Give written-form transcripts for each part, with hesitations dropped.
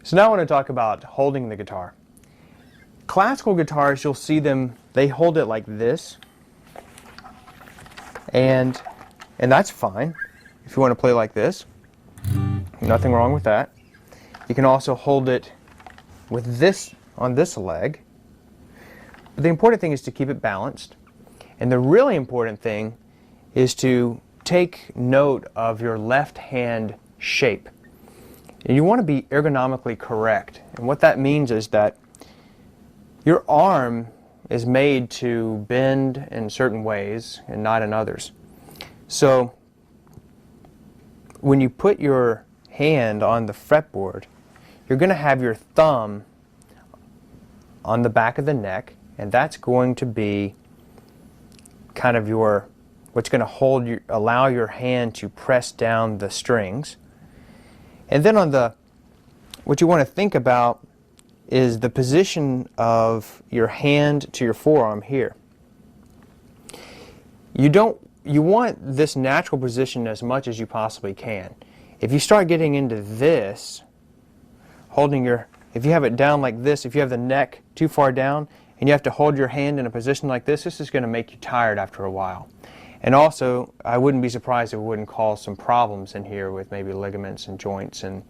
So now I want to talk about holding the guitar. Classical guitars, you'll see them, they hold it like this, and that's fine if you want to play like this. Nothing wrong with that. You can also hold it with this on this leg. But the important thing is to keep it balanced. And the really important thing is to take note of your left hand shape. And you want to be ergonomically correct. And what that means is that your arm is made to bend in certain ways and not in others. So when you put your hand on the fretboard, you're going to have your thumb on the back of the neck, and that's going to be kind of what's going to allow your hand to press down the strings. And then what you want to think about is the position of your hand to your forearm here. You want this natural position as much as you possibly can. If you start getting into this, if you have it down like this, if you have the neck too far down and you have to hold your hand in a position like this is going to make you tired after a while. And also, I wouldn't be surprised if it wouldn't cause some problems in here with maybe ligaments and joints and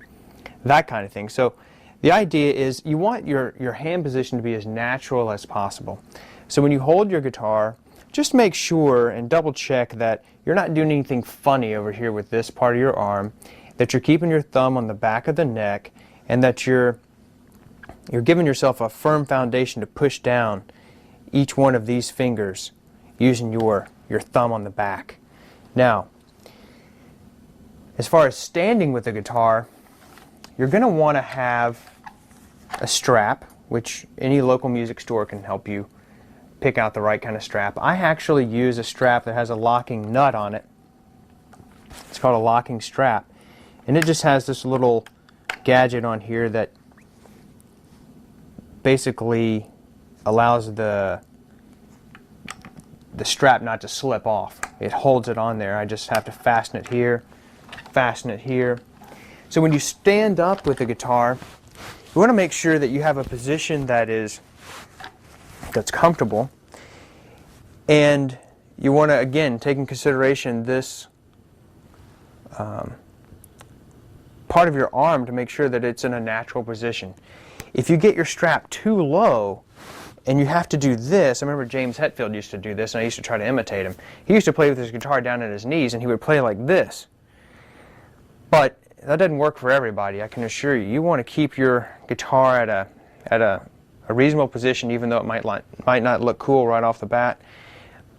that kind of thing. So the idea is you want your hand position to be as natural as possible. So when you hold your guitar, just make sure and double check that you're not doing anything funny over here with this part of your arm, that you're keeping your thumb on the back of the neck, and that you're giving yourself a firm foundation to push down each one of these fingers using your thumb on the back. Now, as far as standing with the guitar, you're going to want to have a strap, which any local music store can help you pick out the right kind of strap. I actually use a strap that has a locking nut on it. It's called a locking strap. And it just has this little gadget on here that basically allows the strap not to slip off. It holds it on there. I just have to fasten it here, fasten it here. So when you stand up with the guitar, you want to make sure that you have a position that's comfortable, and you want to, again, take in consideration this part of your arm to make sure that it's in a natural position. If you get your strap too low and you have to do this, I remember James Hetfield used to do this, and I used to try to imitate him. He used to play with his guitar down at his knees, and he would play like this. But that doesn't work for everybody, I can assure you. You want to keep your guitar at a reasonable position, even though it might not look cool right off the bat,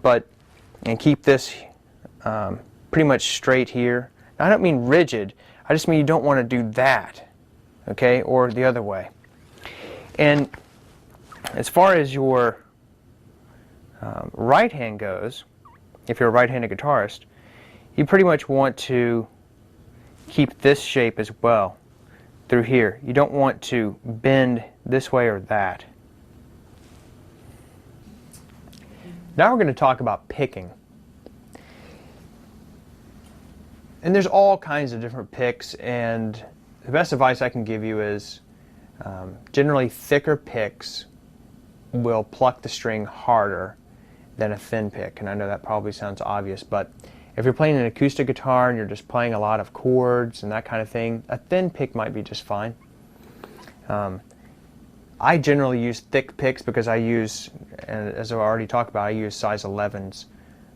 and keep this pretty much straight here. Now, I don't mean rigid, I just mean you don't want to do that, okay, or the other way. And as far as your right hand goes, if you're a right-handed guitarist, you pretty much want to keep this shape as well through here. You don't want to bend this way or that. Now we're going to talk about picking. And there's all kinds of different picks, and the best advice I can give you is generally thicker picks will pluck the string harder than a thin pick. And I know that probably sounds obvious, but if you're playing an acoustic guitar and you're just playing a lot of chords and that kind of thing, a thin pick might be just fine. I generally use thick picks because I use, as I've already talked about, I use size 11s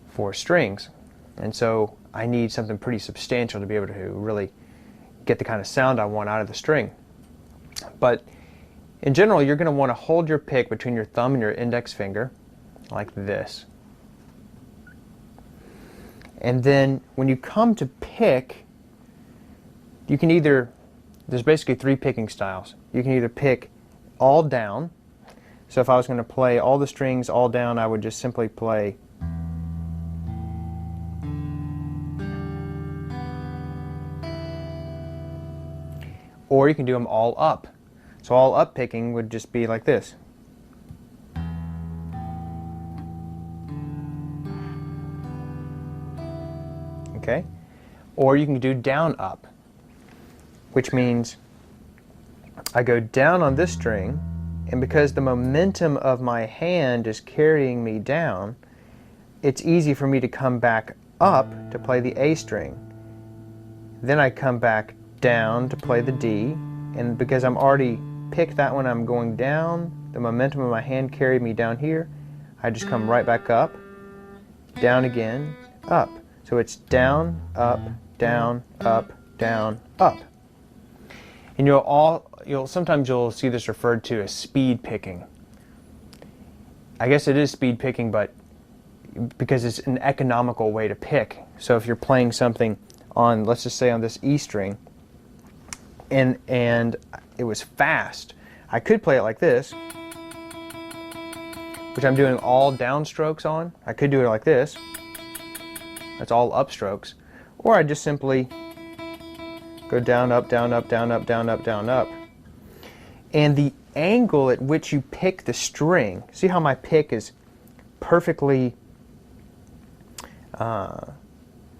for strings. And so I need something pretty substantial to be able to really get the kind of sound I want out of the string. But in general, you're going to want to hold your pick between your thumb and your index finger, like this. And then when you come to pick, you can there's basically three picking styles. You can either pick all down. So if I was going to play all the strings all down, I would just simply play . Or you can do them all up. So all up picking would just be like this. Okay? Or you can do down up, which means I go down on this string, and because the momentum of my hand is carrying me down, it's easy for me to come back up to play the A string. Then I come back down to play the D, and because I'm already picked that one, I'm going down, the momentum of my hand carried me down here, I just come right back up, down again, up. So it's down, up, down, up, down, up. And sometimes you'll see this referred to as speed picking. I guess it is speed picking, but because it's an economical way to pick. So if you're playing something on, let's just say on this E string, and it was fast, I could play it like this, which I'm doing all downstrokes on. I could do it like this. That's all upstrokes. Or I just simply go down, up, down, up, down, up, down, up, down, up. And the angle at which you pick the string, see how my pick is perfectly,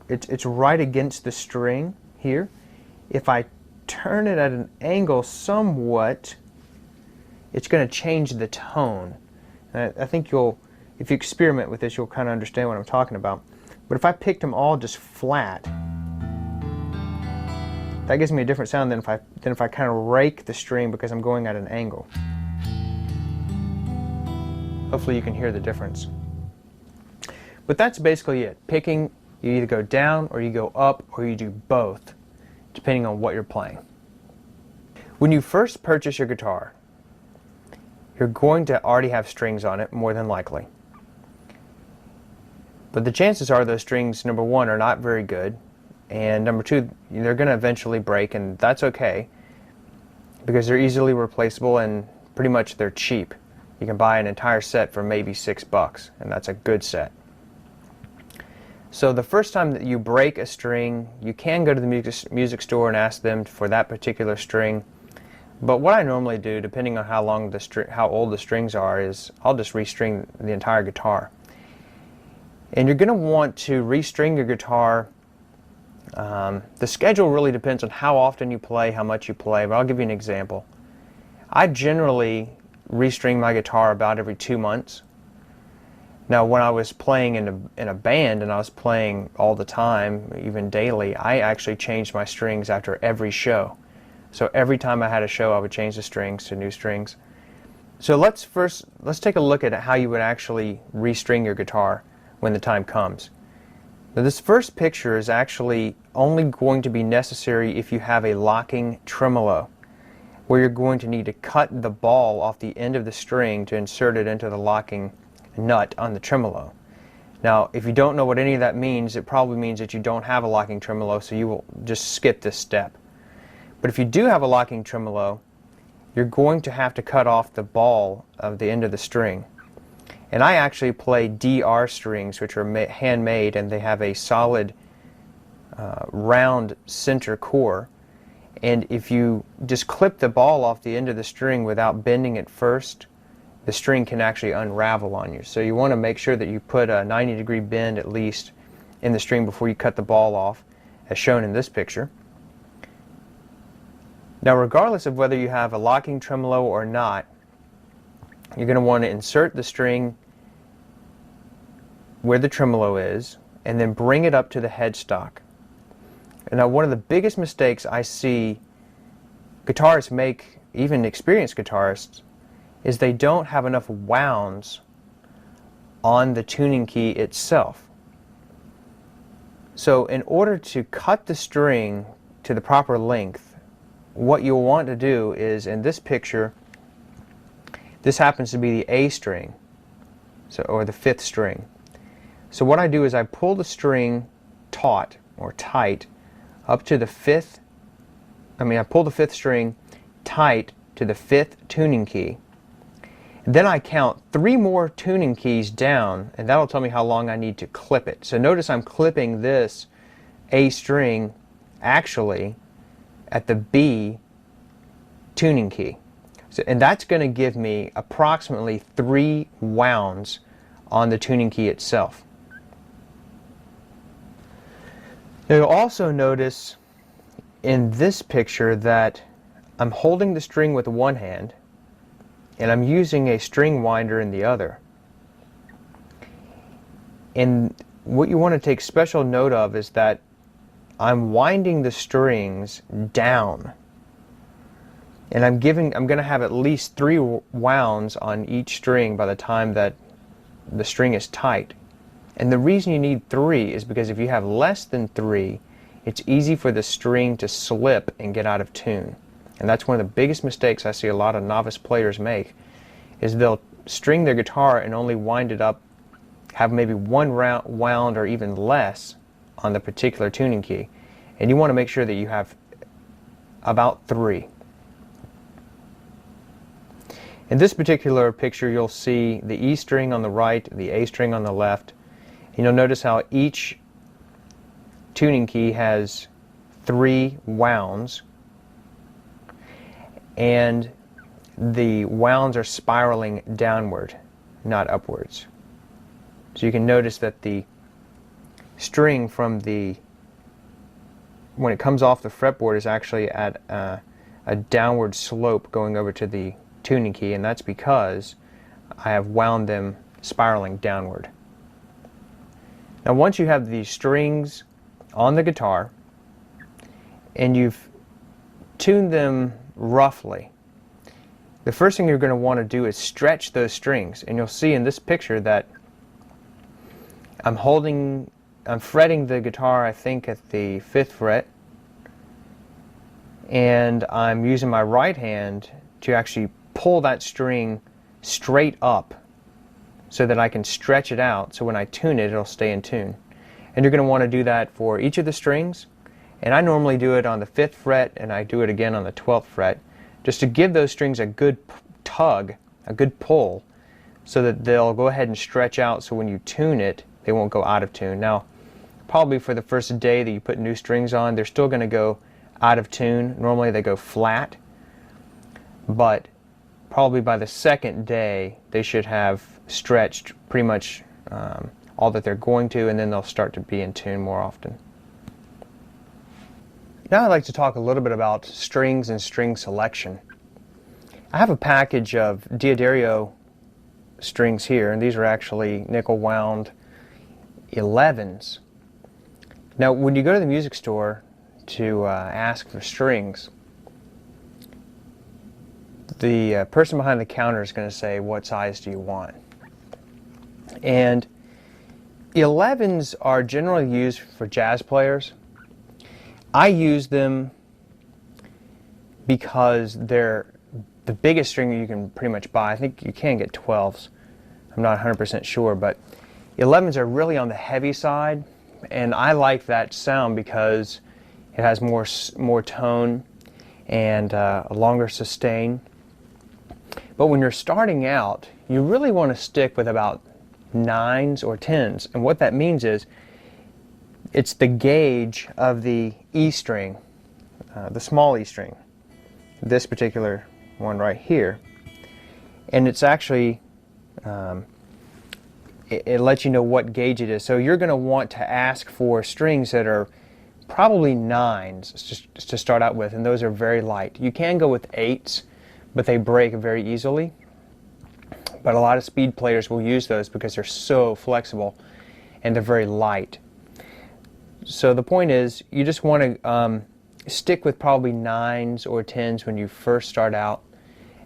it's right against the string here. If I turn it at an angle somewhat, it's going to change the tone. And I think if you experiment with this, you'll kind of understand what I'm talking about. But if I picked them all just flat, that gives me a different sound than if I kind of rake the string because I'm going at an angle. Hopefully you can hear the difference. But that's basically it. Picking, you either go down or you go up or you do both, depending on what you're playing. When you first purchase your guitar, you're going to already have strings on it, more than likely. But the chances are those strings, number one, are not very good, and number two, they're going to eventually break, and that's okay because they're easily replaceable and pretty much they're cheap. You can buy an entire set for maybe $6, and that's a good set. So the first time that you break a string, you can go to the music store and ask them for that particular string. But what I normally do, depending on how old the strings are, is I'll just restring the entire guitar. And you're going to want to restring your guitar. The schedule really depends on how often you play, how much you play, but I'll give you an example. I generally restring my guitar about every 2 months. Now, when I was playing in a band and I was playing all the time, even daily, I actually changed my strings after every show. So every time I had a show, I would change the strings to new strings. So let's take a look at how you would actually restring your guitar when the time comes. Now, this first picture is actually only going to be necessary if you have a locking tremolo, where you're going to need to cut the ball off the end of the string to insert it into the locking nut on the tremolo. Now, if you don't know what any of that means, it probably means that you don't have a locking tremolo, so you will just skip this step. But if you do have a locking tremolo, you're going to have to cut off the ball of the end of the string. And I actually play DR strings, which are handmade, and they have a solid round center core. And if you just clip the ball off the end of the string without bending it first, the string can actually unravel on you. So you want to make sure that you put a 90-degree bend at least in the string before you cut the ball off, as shown in this picture. Now, regardless of whether you have a locking tremolo or not, you're going to want to insert the string where the tremolo is and then bring it up to the headstock. And now, one of the biggest mistakes I see guitarists make, even experienced guitarists, is they don't have enough wounds on the tuning key itself. So in order to cut the string to the proper length, what you'll want to do is, in this picture, this happens to be the A string, or the 5th string. So what I do is I pull the string taut or tight up to the 5th, I pull the 5th string tight to the 5th tuning key. Then I count 3 more tuning keys down, and that'll tell me how long I need to clip it. So notice I'm clipping this A string actually at the B tuning key. And that's going to give me approximately 3 wounds on the tuning key itself. Now, you'll also notice in this picture that I'm holding the string with one hand and I'm using a string winder in the other. And what you want to take special note of is that I'm winding the strings down. And I'm going to have at least 3 wounds on each string by the time that the string is tight. And the reason you need 3 is because if you have less than 3, it's easy for the string to slip and get out of tune. And that's one of the biggest mistakes I see a lot of novice players make, is they'll string their guitar and only wind it up, have maybe 1 wound or even less on the particular tuning key. And you want to make sure that you have about 3. In this particular picture, you'll see the E string on the right, the A string on the left. And you'll notice how each tuning key has 3 wounds, and the wounds are spiraling downward, not upwards. So you can notice that the string from when it comes off the fretboard is actually at a downward slope going over to the tuning key, and that's because I have wound them spiraling downward. Now once you have these strings on the guitar and you've tuned them roughly, the first thing you're going to want to do is stretch those strings. And you'll see in this picture that I'm fretting the guitar, I think, at the 5th fret, and I'm using my right hand to actually pull that string straight up so that I can stretch it out, so when I tune it, it'll stay in tune. And you're going to want to do that for each of the strings, and I normally do it on the 5th fret, and I do it again on the 12th fret, just to give those strings a good tug, a good pull, so that they'll go ahead and stretch out, so when you tune it, they won't go out of tune. Now, probably for the first day that you put new strings on, they're still going to go out of tune. Normally they go flat, but probably by the second day they should have stretched pretty much all that they're going to, and then they'll start to be in tune more often. Now I'd like to talk a little bit about strings and string selection. I have a package of D'Addario strings here, and these are actually nickel wound 11s. Now when you go to the music store to ask for strings, the person behind the counter is going to say, what size do you want? And 11s are generally used for jazz players. I use them because they're the biggest string you can pretty much buy. I think you can get 12s. I'm not 100% sure, but 11s are really on the heavy side, and I like that sound because it has more tone and a longer sustain. But when you're starting out, you really want to stick with about 9s or 10s, and what that means is it's the gauge of the E string, the small E string, this particular one right here, and it's actually it lets you know what gauge it is. So you're going to want to ask for strings that are probably 9s just to start out with, and those are very light. You can go with 8s, but they break very easily. But a lot of speed players will use those because they're so flexible and they're very light. So the point is, you just want to stick with probably 9s or 10s when you first start out,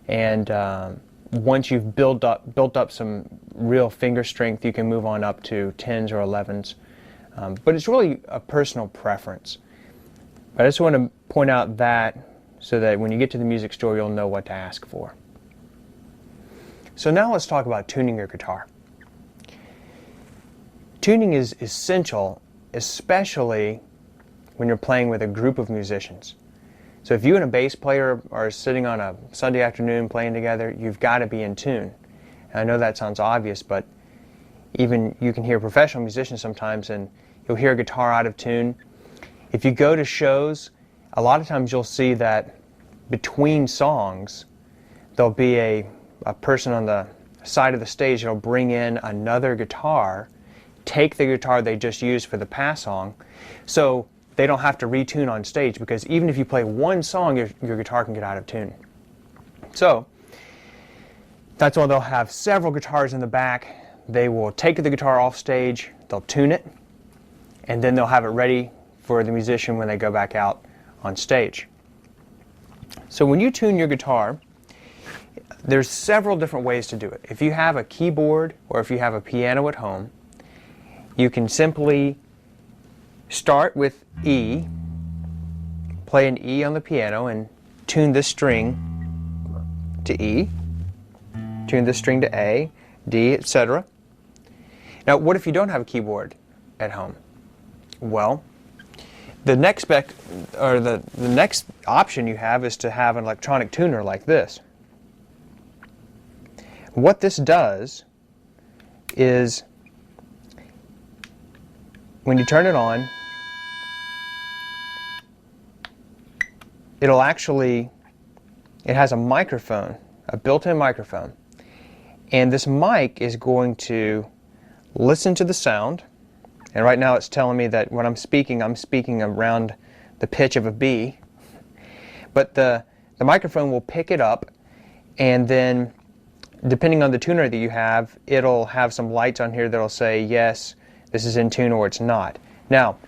and once you've built up some real finger strength, you can move on up to 10s or 11s. But it's really a personal preference. But I just want to point out that so that when you get to the music store, you'll know what to ask for. So now let's talk about tuning your guitar. Tuning is essential, especially when you're playing with a group of musicians. So if you and a bass player are sitting on a Sunday afternoon playing together, you've got to be in tune. And I know that sounds obvious, but even you can hear professional musicians sometimes and you'll hear a guitar out of tune. If you go to shows, a lot of times you'll see that between songs there'll be a person on the side of the stage that'll bring in another guitar, take the guitar they just used for the past song. So they don't have to retune on stage, because even if you play one song, your guitar can get out of tune. So that's why they'll have several guitars in the back. They will take the guitar off stage, they'll tune it, and then they'll have it ready for the musician when they go back out on stage. So when you tune your guitar, there's several different ways to do it. If you have a keyboard or if you have a piano at home, you can simply start with E, play an E on the piano and tune this string to E, tune this string to A, D, etc. Now, what if you don't have a keyboard at home? Well, the next next option you have is to have an electronic tuner like this. What this does is, when you turn it on, it has a microphone, a built-in microphone, and this mic is going to listen to the sound. And right now it's telling me that when I'm speaking around the pitch of a B. But the microphone will pick it up, and then depending on the tuner that you have, it'll have some lights on here that'll say, yes, this is in tune, or it's not. Now,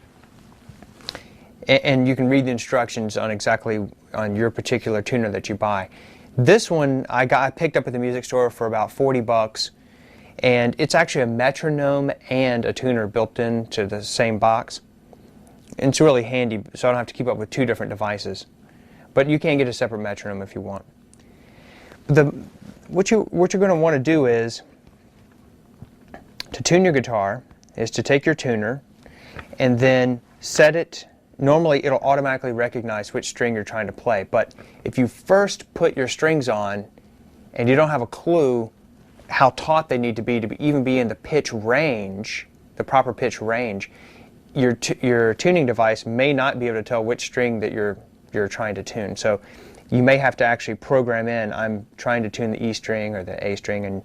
and you can read the instructions on exactly on your particular tuner that you buy. This one I picked up at the music store for about 40 bucks. And it's actually a metronome and a tuner built into the same box. And it's really handy, so I don't have to keep up with two different devices. But you can get a separate metronome if you want. What you're going to want to do is, to tune your guitar, is to take your tuner and then set it. Normally it'll automatically recognize which string you're trying to play. But if you first put your strings on and you don't have a clue how taut they need to be even be in the pitch range, the proper pitch range, your tuning device may not be able to tell which string that you're trying to tune. So you may have to actually program in, I'm trying to tune the E string or the A string, and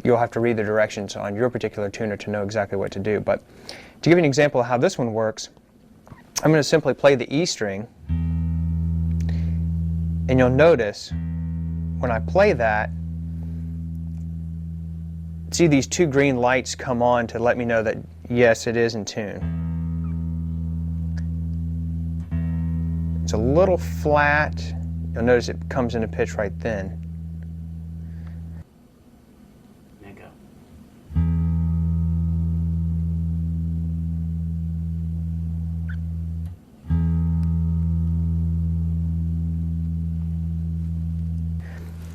you'll have to read the directions on your particular tuner to know exactly what to do. But to give you an example of how this one works, I'm going to simply play the E string, and you'll notice when I play that, see these two green lights come on to let me know that yes, it is in tune. It's a little flat. You'll notice it comes into pitch right then.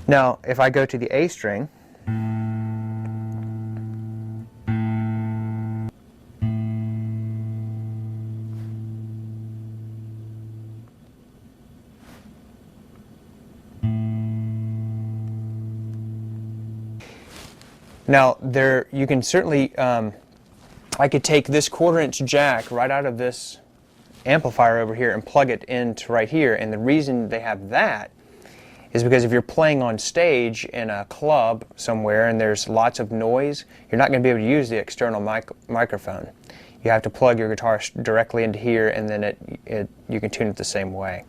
Now, if I go to the A string, now you can certainly, I could take this 1/4-inch jack right out of this amplifier over here and plug it into right here, and the reason they have that is because if you're playing on stage in a club somewhere and there's lots of noise, you're not going to be able to use the external microphone. You have to plug your guitar directly into here, and then you can tune it the same way.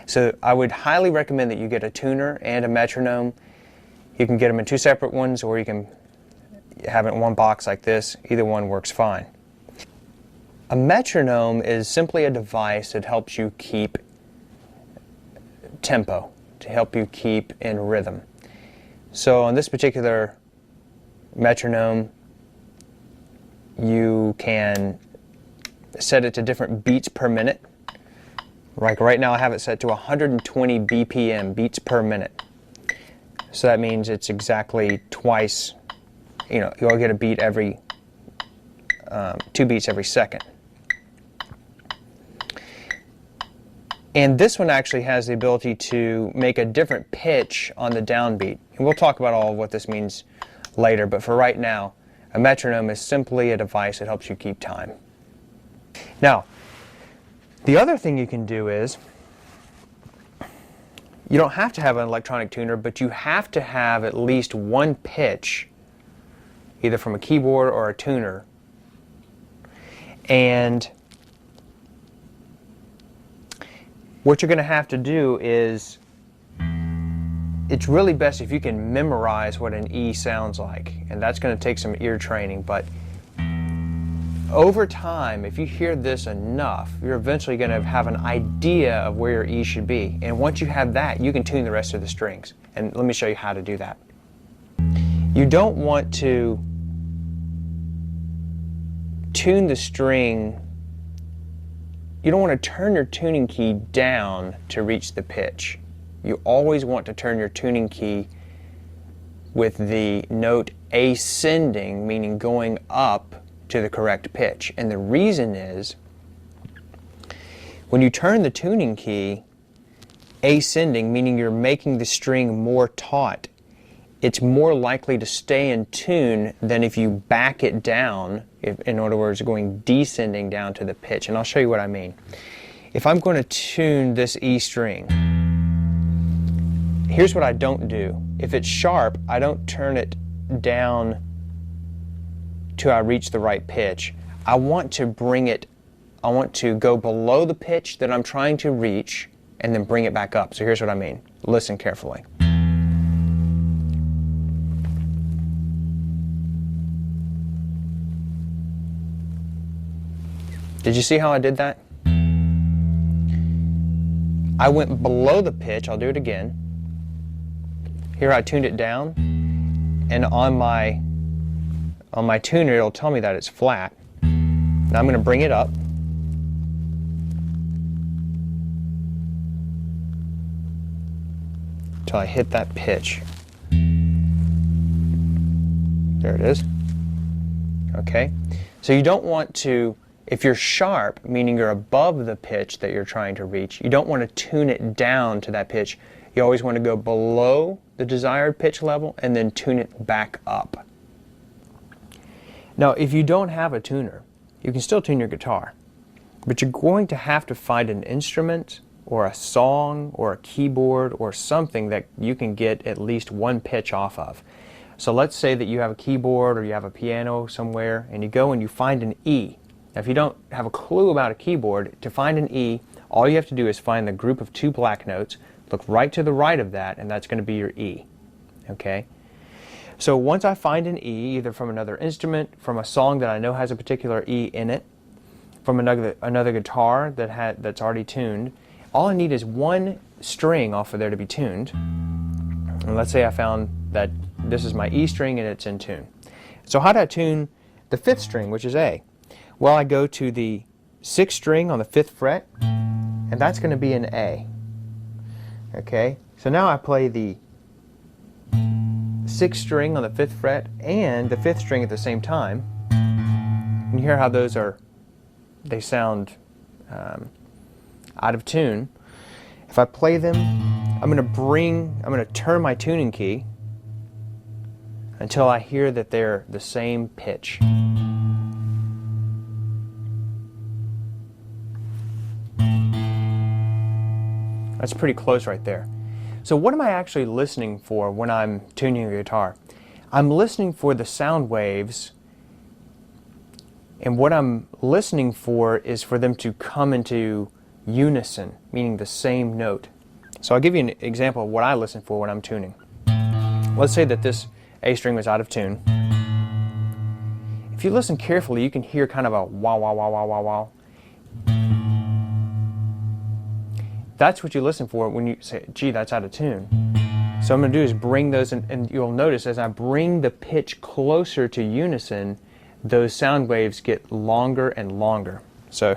So I would highly recommend that you get a tuner and a metronome. You can get them in two separate ones, or you can have it in one box like this. Either one works fine. A metronome is simply a device that helps you keep tempo, to help you keep in rhythm. So on this particular metronome, you can set it to different beats per minute. Like right now I have it set to 120 BPM, beats per minute. So that means it's exactly twice, you'll get a beat every, 2 beats every second. And this one actually has the ability to make a different pitch on the downbeat. And we'll talk about all of what this means later, but for right now, a metronome is simply a device that helps you keep time. Now, the other thing you can do is, you don't have to have an electronic tuner, but you have to have at least one pitch, either from a keyboard or a tuner. And what you're going to have to do is, it's really best if you can memorize what an E sounds like, and that's going to take some ear training, but over time, if you hear this enough, you're eventually going to have an idea of where your E should be. And once you have that, you can tune the rest of the strings. And let me show you how to do that. You don't want to tune the string, you don't want to turn your tuning key down to reach the pitch. You always want to turn your tuning key with the note ascending, meaning going up to the correct pitch. And the reason is, when you turn the tuning key ascending, meaning you're making the string more taut, it's more likely to stay in tune than if you back it down, in other words, going descending down to the pitch. And I'll show you what I mean. If I'm going to tune this E string, here's what I don't do. If it's sharp, I don't turn it down till I reach the right pitch. I want to go below the pitch that I'm trying to reach and then bring it back up. So here's what I mean. Listen carefully. Did you see how I did that? I went below the pitch. I'll do it again. Here I tuned it down, and on my tuner it'll tell me that it's flat. Now I'm going to bring it up. Till I hit that pitch. There it is. Okay? So you don't want to, if you're sharp, meaning you're above the pitch that you're trying to reach, you don't want to tune it down to that pitch. You always want to go below the desired pitch level and then tune it back up. Now, if you don't have a tuner, you can still tune your guitar, but you're going to have to find an instrument or a song or a keyboard or something that you can get at least one pitch off of. So let's say that you have a keyboard or you have a piano somewhere and you go and you find an E. Now, if you don't have a clue about a keyboard, to find an E, all you have to do is find the group of 2 black notes, look right to the right of that, and that's going to be your E. Okay? So once I find an E, either from another instrument, from a song that I know has a particular E in it, from another guitar that's already tuned, all I need is one string off of there to be tuned. And let's say I found that this is my E string and it's in tune. So how do I tune the 5th string, which is A? Well, I go to the 6th string on the 5th fret, and that's going to be an A. Okay? So now I play the 6th string on the 5th fret and the 5th string at the same time. And you hear how they sound out of tune. If I play them, I'm going to turn my tuning key until I hear that they're the same pitch. That's pretty close right there. So what am I actually listening for when I'm tuning a guitar? I'm listening for the sound waves, and what I'm listening for is for them to come into unison, meaning the same note. So I'll give you an example of what I listen for when I'm tuning. Let's say that this A string was out of tune. If you listen carefully, you can hear kind of a wow, wow, wow, wow, wow, wow. That's what you listen for when you say, gee, that's out of tune. So what I'm going to do is bring those, and you'll notice as I bring the pitch closer to unison, those sound waves get longer and longer. So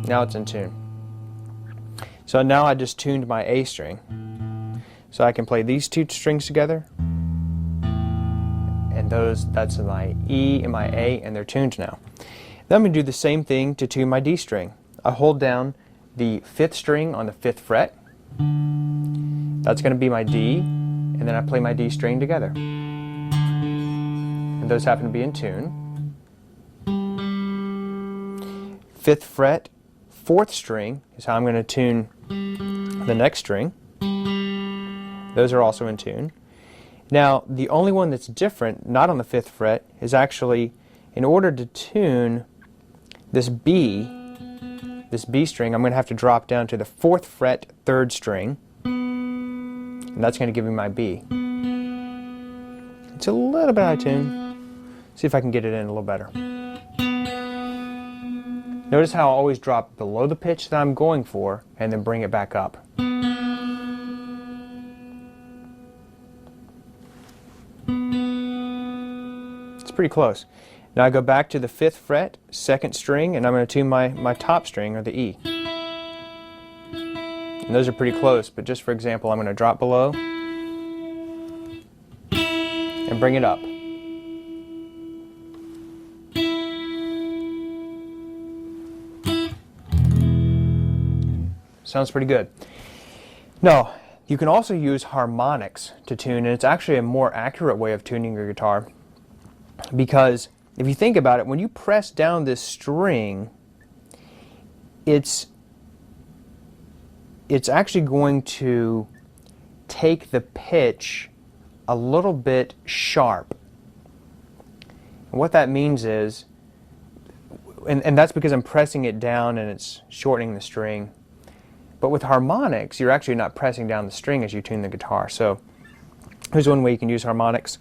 now it's in tune. So now I just tuned my A string. So I can play these 2 strings together, and that's my E and my A, and they're tuned now. Then I'm going to do the same thing to tune my D string. I hold down the 5th string on the 5th fret. That's going to be my D, and then I play my D string together. and those happen to be in tune. 5th fret, 4th string is how I'm going to tune the next string. Those are also in tune. Now, the only one that's different, not on the 5th fret, is actually, in order to tune this B string, I'm going to have to drop down to the 4th fret, 3rd string, and that's going to give me my B. It's a little bit out of tune. See if I can get it in a little better. Notice how I always drop below the pitch that I'm going for and then bring it back up. It's pretty close. Now I go back to the 5th fret, 2nd string, and I'm going to tune my top string, or the E. And those are pretty close, but just for example, I'm going to drop below and bring it up. Sounds pretty good. Now, you can also use harmonics to tune, and it's actually a more accurate way of tuning your guitar, because if you think about it, when you press down this string, it's actually going to take the pitch a little bit sharp. And what that means is, and that's because I'm pressing it down and it's shortening the string. But with harmonics, you're actually not pressing down the string as you tune the guitar. So here's one way you can use harmonics.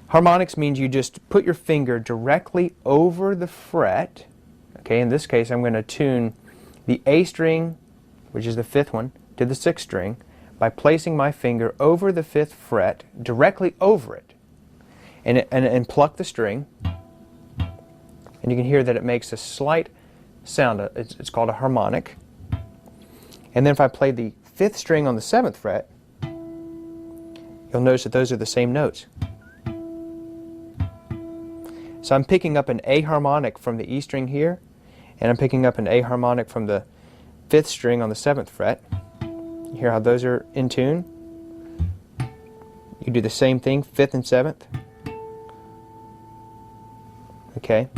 Harmonics means you just put your finger directly over the fret. Okay, in this case, I'm going to tune the A string, which is the 5th one, to the 6th string by placing my finger over the 5th fret, directly over it, and pluck the string. And you can hear that it makes a slight sound. It's called a harmonic. And then if I play the 5th string on the 7th fret, you'll notice that those are the same notes. So I'm picking up an A harmonic from the E string here, and I'm picking up an A harmonic from the 5th string on the 7th fret. You hear how those are in tune? You do the same thing, 5th and 7th. Okay.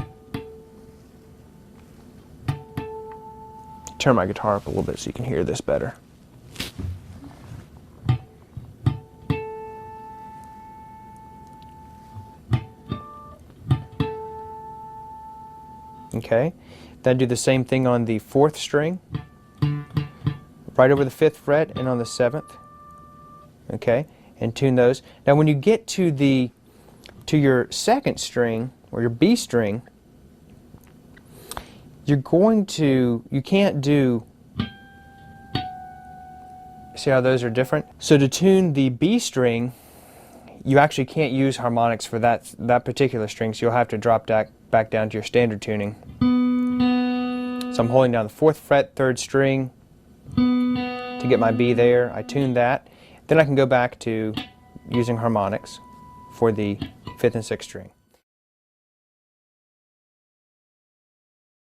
Turn my guitar up a little bit so you can hear this better. Okay, then do the same thing on the 4th string, right over the 5th fret, and on the 7th. Okay, and tune those. Now when you get to your 2nd string, or your B string, you can't do, see how those are different? So to tune the B string, you actually can't use harmonics for that particular string, so you'll have to drop back down to your standard tuning. So I'm holding down the 4th fret, 3rd string to get my B there. I tune that. Then I can go back to using harmonics for the 5th and 6th string.